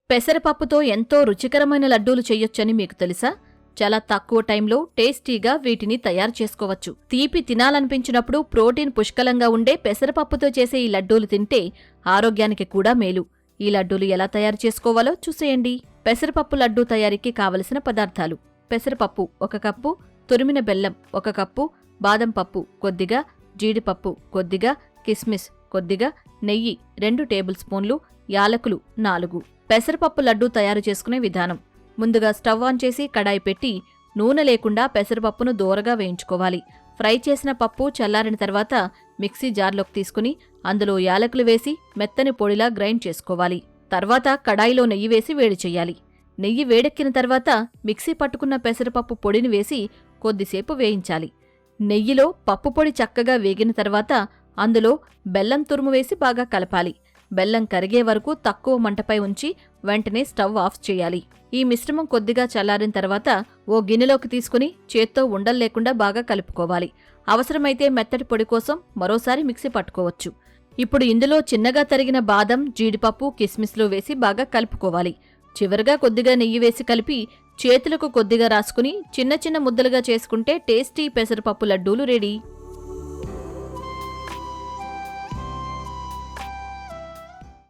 పెసరపప్పుతో ఎంతో రుచికరమైన లడ్డూలు చెయ్యొచ్చని మీకు తెలుసా? చాలా తక్కువ టైంలో టేస్టీగా వీటిని తయారు చేసుకోవచ్చు. తీపి తినాలనిపించినప్పుడు ప్రోటీన్ పుష్కలంగా ఉండే పెసరపప్పుతో చేసే ఈ లడ్డూలు తింటే ఆరోగ్యానికి కూడా మేలు. ఈ లడ్డూలు ఎలా తయారు చేసుకోవాలో చూసేయండి. పెసరపప్పు లడ్డూ తయారీకి కావలసిన పదార్థాలు: పెసరపప్పు 1 కప్పు, తురిమిన బెల్లం 1 కప్పు, బాదం పప్పు కొద్దిగా, జీడిపప్పు కొద్దిగా, కిస్మిస్ కొద్దిగా, నెయ్యి 2 టేబుల్ స్పూన్లు, యాలకులు 4. పెసరపప్పు లడ్డూ తయారు చేసుకునే విధానం: ముందుగా స్టవ్ ఆన్ చేసి కడాయి పెట్టి నూనె లేకుండా పెసరపప్పును దోరగా వేయించుకోవాలి. ఫ్రై చేసిన పప్పు చల్లారిన తర్వాత మిక్సీ జార్లోకి తీసుకుని అందులో యాలకులు వేసి మెత్తని పొడిలా గ్రైండ్ చేసుకోవాలి. తర్వాత కడాయిలో నెయ్యి వేసి వేడి చెయ్యాలి. నెయ్యి వేడెక్కిన తర్వాత మిక్సీ పట్టుకున్న పెసరపప్పు పొడిని వేసి కొద్దిసేపు వేయించాలి. నెయ్యిలో పప్పు పొడి చక్కగా వేగిన తర్వాత అందులో బెల్లం తురుము వేసి బాగా కలపాలి. బెల్లం కరిగే వరకు తక్కువ మంటపై ఉంచి వెంటనే స్టవ్ ఆఫ్ చేయాలి. ఈ మిశ్రమం కొద్దిగా చల్లారిన తర్వాత ఓ గిన్నెలోకి తీసుకుని చేత్తో ఉండలు లేకుండా బాగా కలుపుకోవాలి. అవసరమైతే మెత్తటి పొడి కోసం మరోసారి మిక్సీ పట్టుకోవచ్చు. ఇప్పుడు ఇందులో చిన్నగా తరిగిన బాదం, జీడిపప్పు, కిస్మిస్లు వేసి బాగా కలుపుకోవాలి. చివరగా కొద్దిగా నెయ్యి వేసి కలిపి చేతులకు కొద్దిగా రాసుకుని చిన్న చిన్న ముద్దలుగా చేసుకుంటే టేస్టీ పెసరపప్పు లడ్డూలు రెడీ.